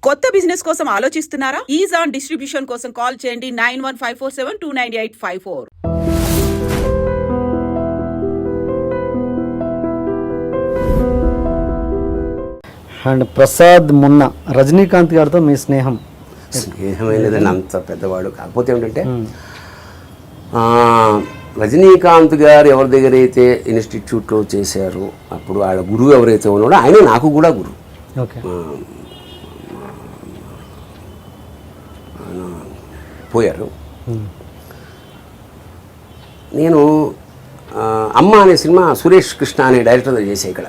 కొత్త బిజినెస్ కోసం ఆలోచిస్తున్నారా? ఈజాన్ డిస్ట్రిబ్యూషన్ కోసం కాల్ చేయండి 9154729854. అండ్ ప్రసాద్ మొన్న రజనీకాంత్ గారితో మీ స్నేహం లేదండి, అంత పెద్దవాడు కాకపోతే ఏమిటంటే రజనీకాంత్ గారు ఎవరి దగ్గర అయితే ఇన్స్టిట్యూట్లో చేశారో అప్పుడు వాళ్ళ గురువు ఎవరైతే ఉన్నాడో ఆయనే నాకు కూడా గురువు. ఓకే, పోయారు. నేను అమ్మ అనే సినిమా సురేష్ కృష్ణ అనే డైరెక్టర్ చేసే ఇక్కడ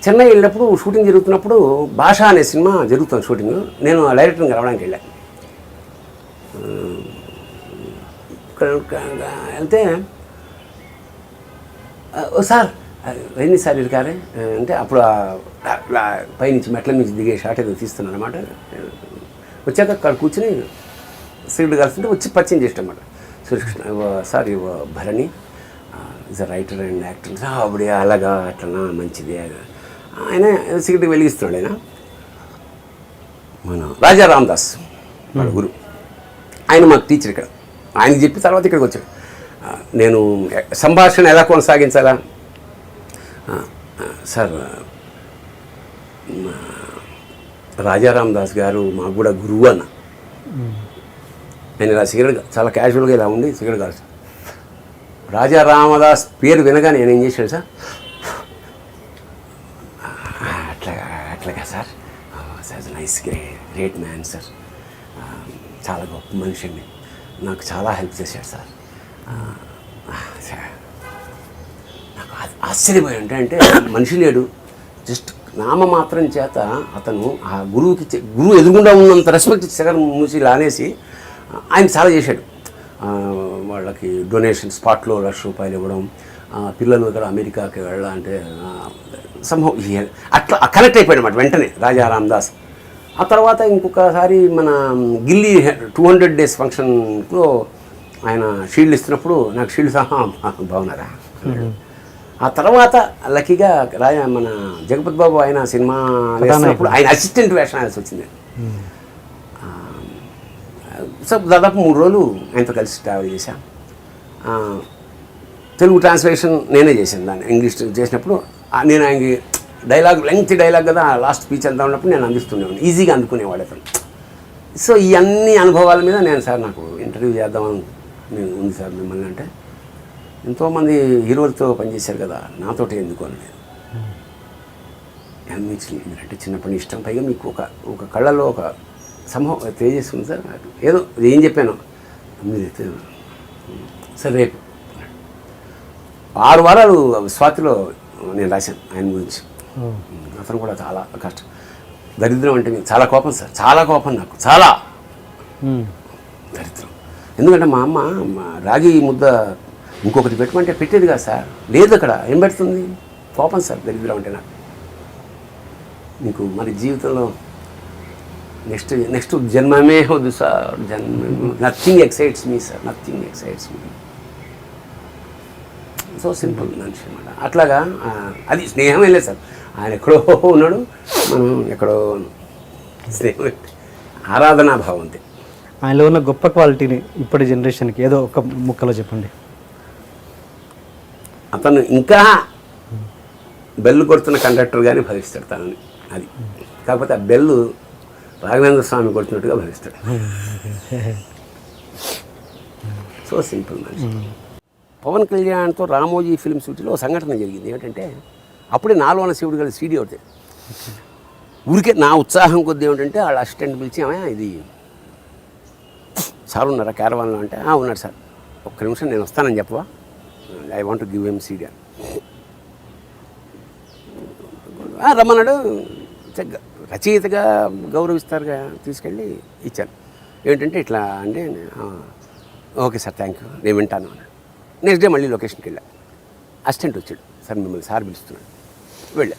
చెన్నై వెళ్ళినప్పుడు షూటింగ్ జరుగుతున్నప్పుడు భాష అనే సినిమా జరుగుతుంది షూటింగ్. నేను ఆ డైరెక్టర్ని కలవడానికి వెళ్ళాను. వెళ్తే సార్ రజనీ సార్ ఇరుకారే అంటే అప్పుడు పైనుంచి మెట్ల నుంచి దిగే షాట్ ఏదో తీస్తున్నాను అనమాట. వచ్చాక అక్కడ కూర్చుని సీట్లు కలిసి వచ్చి పరిచయం చేసామన్నమాట. సురేష్ సార్ ఇవ Bharani is a writer and actor. అప్పుడే అలాగా అట్లనా మంచిది. ఆయన సిగరెట్ వెలిగిస్తున్నాడు. ఆయన మన రాజా రామదాస్ మన గురు, ఆయన మాకు టీచర్ ఇక్కడ. ఆయనకి చెప్పి తర్వాత ఇక్కడికి వచ్చాడు. నేను సంభాషణ ఎలా కొనసాగించాలా సార్, రాజారాం దాస్ గారు మాకు కూడా గురువు అన్న. నేను ఇలా సిగరెట్ చాలా క్యాజువల్గా ఇలా ఉండి సిగరెట్ కాదు. రాజా రామదాస్ పేరు వినగా నేను ఏం చేశాను సార్, అట్లాగా sir, sir nice great man sir, చాలా గొప్ప మనిషి అండి, నాకు చాలా హెల్ప్ చేశాడు సార్. నాకు ఆశ్చర్యపోయి అంటే మనిషి లేడు, జస్ట్ నామమాత్రం చేత అతను ఆ గురువుకి గురువు ఎదురుగుండా ఉన్నంత రెస్పెక్ట్ సెగర్ మూసి లానేసి ఆయన చాలా చేశాడు. వాళ్ళకి డొనేషన్ స్పాట్లో ₹1,00,000 ఇవ్వడం, పిల్లలు ఇక్కడ అమెరికాకి వెళ్ళాలంటే సంభవం అట్లా కనెక్ట్ అయిపోయాడు అన్నమాట వెంటనే రాజా రామదాస్. ఆ తర్వాత ఇంకొకసారి మన గిల్లీ 200 days ఫంక్షన్లో ఆయన షీల్డ్ ఇస్తున్నప్పుడు నాకు షీల్డ్ సహా బాగున్నారా. ఆ తర్వాత లక్కీగా మన జగపతి బాబు ఆయన సినిమా వేసినప్పుడు ఆయన అసిస్టెంట్ వేషం వేయాల్సి వచ్చింది. సో దాదాపు 3 రోజులు ఆయనతో కలిసి ట్రావెల్ చేశాను. తెలుగు ట్రాన్స్లేషన్ నేనే చేశాను. దాన్ని ఇంగ్లీష్ చేసినప్పుడు నేను ఆయనకి డైలాగ్ లెంగ్తీ డైలాగ్ కదా, లాస్ట్ స్పీచ్ అంతా ఉన్నప్పుడు నేను అందిస్తుండేవాడిని, ఈజీగా అందుకునేవాడు అతను. సో ఈ అన్ని అనుభవాల మీద నేను సార్ నాకు ఇంటర్వ్యూ చేద్దామని నేను ఉంది సార్ మిమ్మల్ని అంటే, ఎంతోమంది హీరోలతో పనిచేశారు కదా, నాతోటి ఎందుకు అని అంటే చిన్నప్పటి ఇష్టం. పైగా మీకు ఒక కళ్ళలో ఒక సంభవం తెలియజేసుకుంది సార్. నాకు ఏదో ఏం చెప్పాను మీరైతే సార్ రేపు 6 వారాలు స్వాతిలో నేను రాశాను ఆయన గురించి. అతను కూడా చాలా కష్టం, దరిద్రం అంటే చాలా కోపం సార్, చాలా కోపం నాకు, చాలా దరిద్రం. ఎందుకంటే మా అమ్మ రాగి ముద్ద ఇంకొకటి పెట్టమంటే పెట్టేది కాదు సార్, లేదు అక్కడ ఏం పెడుతుంది, కోపం సార్, దరిద్రం అంటే నాకు. మీకు మరి జీవితంలో నెక్స్ట్ జన్మమే వద్దు sir, nothing excites me sir, nothing excites me. So simple మనిషి అనమాట. అట్లాగా అది స్నేహం వెళ్ళలేదు సార్. ఆయన ఎక్కడో ఉన్నాడు, మనం ఎక్కడో స్నేహం, ఆరాధనా భావం అంతే. ఆయనలో ఉన్న గొప్ప క్వాలిటీని ఇప్పటి జనరేషన్కి ఏదో ఒక ముక్కలో చెప్పండి. అతను ఇంకా బెల్లు కొడుతున్న కండక్టర్ కానీ భావిస్తాడు తనని. అది కాకపోతే ఆ బెల్లు రాఘవేంద్ర స్వామి కొడుతున్నట్టుగా భావిస్తాడు. సో సింపుల్ మనిషి. పవన్ కళ్యాణ్తో రామోజీ ఫిల్మ్ సిటీలో సంఘటన జరిగింది. ఏంటంటే అప్పుడే నాలోన శివుడు కలిసి సీడీ అవుతాయి. ఊరికే నా ఉత్సాహం కొద్ది ఏమిటంటే వాళ్ళ అసిస్టెంట్ పిలిచి, ఇది సార్ ఉన్నారా క్యారవాన్లో అంటే, ఉన్నాడు సార్, ఒక్క నిమిషం నేను వస్తానని చెప్పవా, I want to give M CD. రమ్మన్నాడు. రచయితగా గౌరవిస్తారుగా తీసుకెళ్ళి ఇచ్చాను. ఏంటంటే ఇట్లా అంటే, ఓకే సార్ థ్యాంక్ యూ నేను వింటాను అన్నాడు. నెక్స్ట్ డే మళ్ళీ లొకేషన్కి వెళ్ళా. అసిస్టెంట్ వచ్చాడు, సార్ మిమ్మల్ని సార్ పిలుస్తున్నాడు. వెళ్ళా.